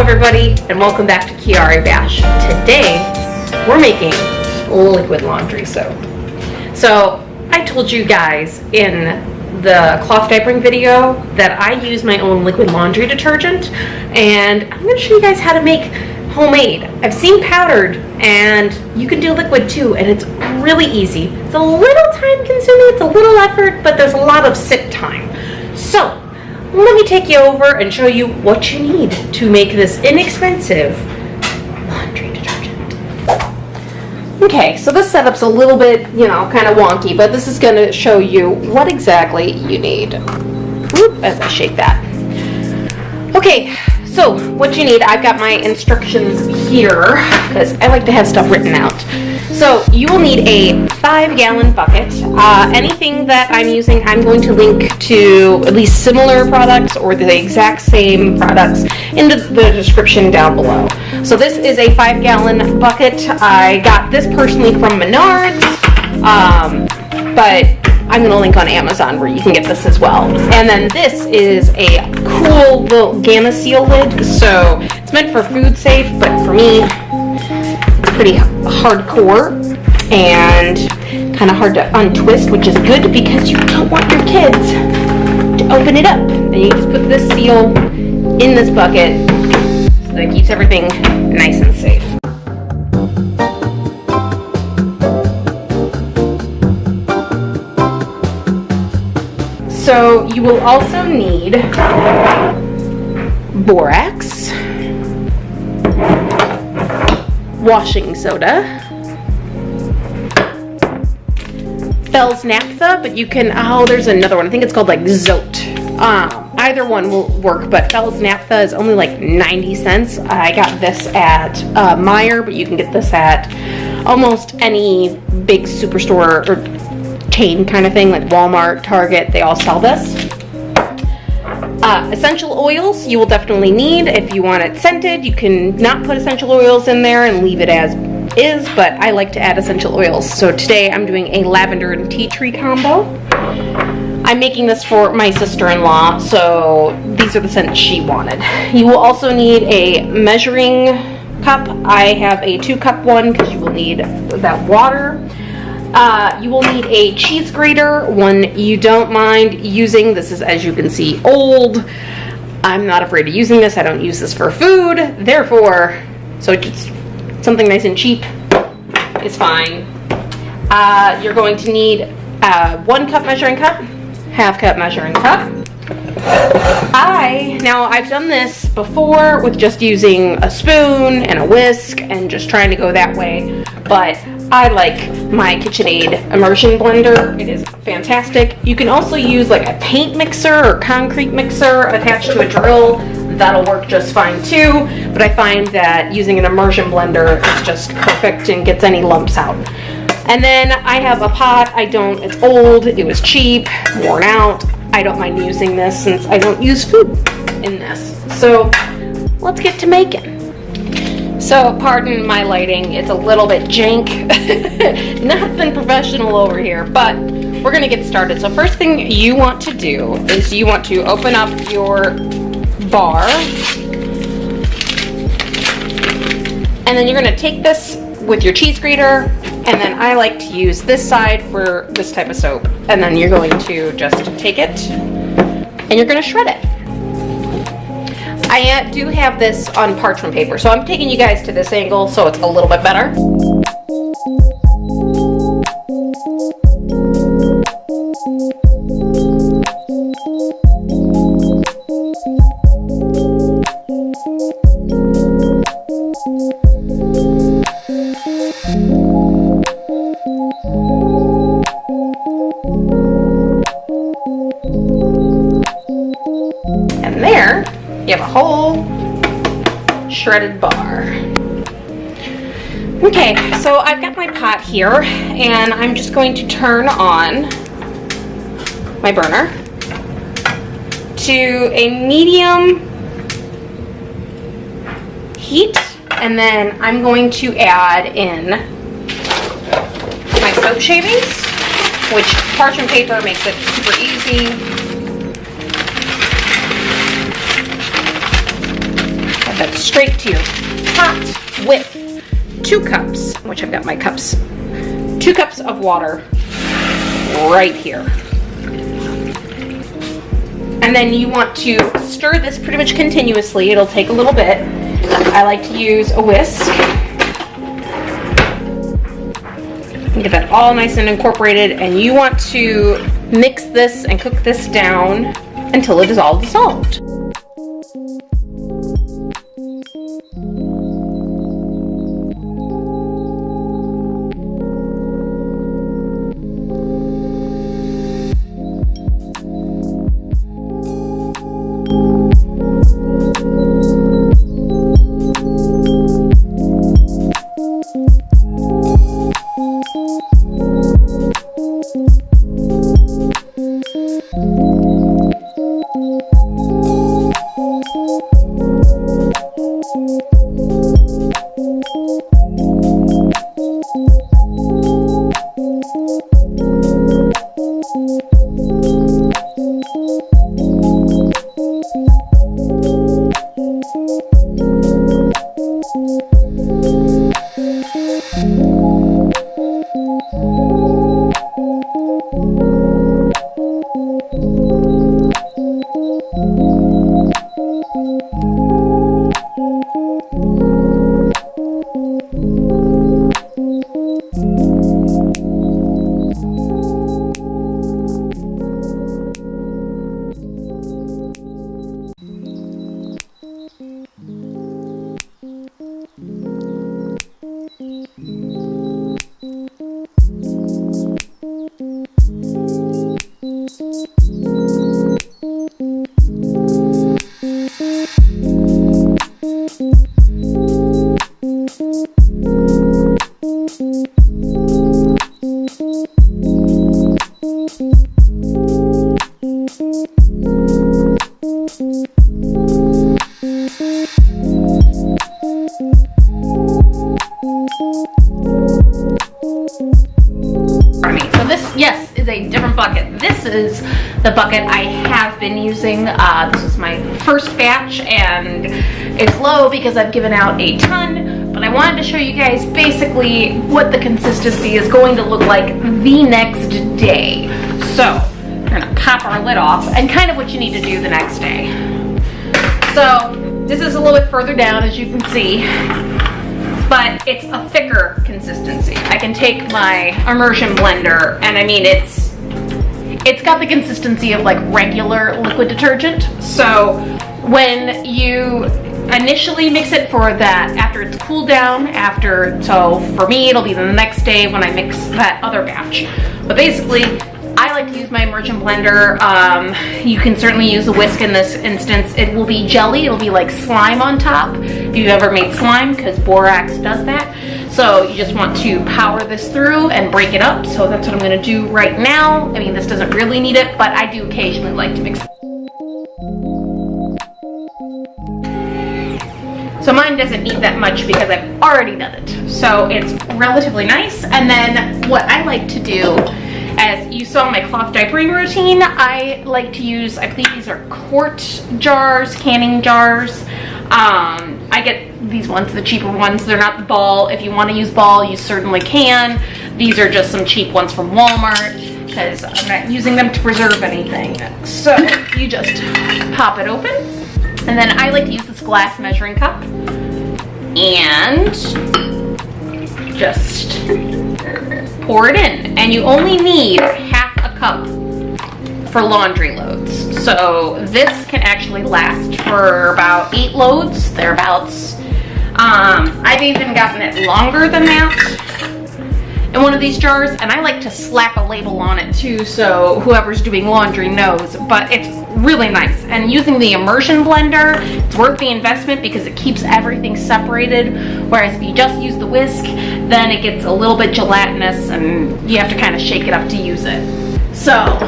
everybody, and welcome back to Kiari Bash. Today, we're making liquid laundry soap. So, I told you guys in the cloth diapering video that I use my own liquid laundry detergent, and I'm going to show you guys how to make homemade. I've seen powdered, and you can do liquid too, and it's really easy. It's a little time consuming, it's a little effort, but there's a lot of sit time. So, let me take you over and show you what you need to make this inexpensive laundry detergent. Okay, so this setup's a little bit, kind of wonky, but this is going to show you what exactly you need. Whoop, as I shake that. Okay, so what you need, I've got my instructions here, because I like to have stuff written out. So you will need a 5-gallon bucket. Anything that I'm using, I'm going to link to at least similar products or the exact same products in the description down below. So this is a 5-gallon bucket. I got this personally from Menards, but I'm going to link on Amazon where you can get this as well. And then this is a cool little Gamma Seal lid. So it's meant for food safe, but for me, pretty hardcore and kind of hard to untwist, which is good because you don't want your kids to open it up. Then you just put this seal in this bucket so that it keeps everything nice and safe. So you will also need borax, washing soda, Fells Naphtha, but you can, there's another one, I think it's called like Zote. Either one will work, but Fells Naphtha is only like 90 cents. I got this at Meijer, but you can get this at almost any big superstore or chain kind of thing, like Walmart, Target, they all sell this. Essential oils you will definitely need. If you want it scented, you can not put essential oils in there and leave it as is, but I like to add essential oils. So today I'm doing a lavender and tea tree combo. I'm making this for my sister-in-law, so these are the scents she wanted. You will also need a measuring cup. I have a 2-cup one because you will need that water. You will need a cheese grater, one you don't mind using. This is, as you can see, old. I'm not afraid of using this. I don't use this for food. Therefore, so just something nice and cheap is fine. You're going to need a 1-cup measuring cup, 1/2-cup measuring cup. I've done this before with just using a spoon and a whisk and just trying to go that way, but I like my KitchenAid immersion blender. It is fantastic. You can also use like a paint mixer or concrete mixer attached to a drill. That'll work just fine too, but I find that using an immersion blender is just perfect and gets any lumps out. And then I have a pot. It's old, it was cheap, worn out. I don't mind using this since I don't use food in this. So let's get to making. So pardon my lighting, it's a little bit jank. Nothing professional over here, but we're gonna get started. So first thing you want to do is you want to open up your bar, and then you're gonna take this with your cheese grater, and then I like to use this side for this type of soap, and then you're going to just take it and you're gonna shred it. I do have this on parchment paper, so I'm taking you guys to this angle so it's a little bit better. And there, you have a whole shredded bar. Okay, so I've got my pot here, and I'm just going to turn on my burner to a medium heat, and then I'm going to add in my soap shavings, which parchment paper makes it super easy. straight to your pot with 2 cups, which I've got my cups, 2 cups of water right here. And then you want to stir this pretty much continuously. It'll take a little bit. I like to use a whisk. Get that all nice and incorporated, and you want to mix this and cook this down until it is all dissolved. Bucket. This is the bucket I have been using. This is my first batch and it's low because I've given out a ton, but I wanted to show you guys basically what the consistency is going to look like the next day. So we're gonna pop our lid off and kind of what you need to do the next day. So this is a little bit further down, as you can see, but it's a thicker consistency. I can take my immersion blender and I mean it's got the consistency of like regular liquid detergent. So when you initially mix it for that, after it's cooled down, so for me it'll be the next day when I mix that other batch. But basically I like to use my immersion blender. You can certainly use a whisk in this instance. It will be jelly, it'll be like slime on top if you've ever made slime, because borax does that. So you just want to power this through and break it up. So that's what I'm gonna do right now. I mean, this doesn't really need it, but I do occasionally like to mix it. So mine doesn't need that much because I've already done it. So it's relatively nice. And then what I like to do, as you saw my cloth diapering routine, I like to use, I believe these are quart jars, canning jars. I get these ones, the cheaper ones. They're not the Ball. If you want to use Ball, you certainly can. These are just some cheap ones from Walmart because I'm not using them to preserve anything. So you just pop it open. And then I like to use this glass measuring cup and just pour it in. And you only need half a cup for laundry loads. So this can actually last for about 8 loads, thereabouts. I've even gotten it longer than that in one of these jars, and I like to slap a label on it too, so whoever's doing laundry knows, but it's really nice. And using the immersion blender, it's worth the investment because it keeps everything separated, whereas if you just use the whisk, then it gets a little bit gelatinous and you have to kind of shake it up to use it. So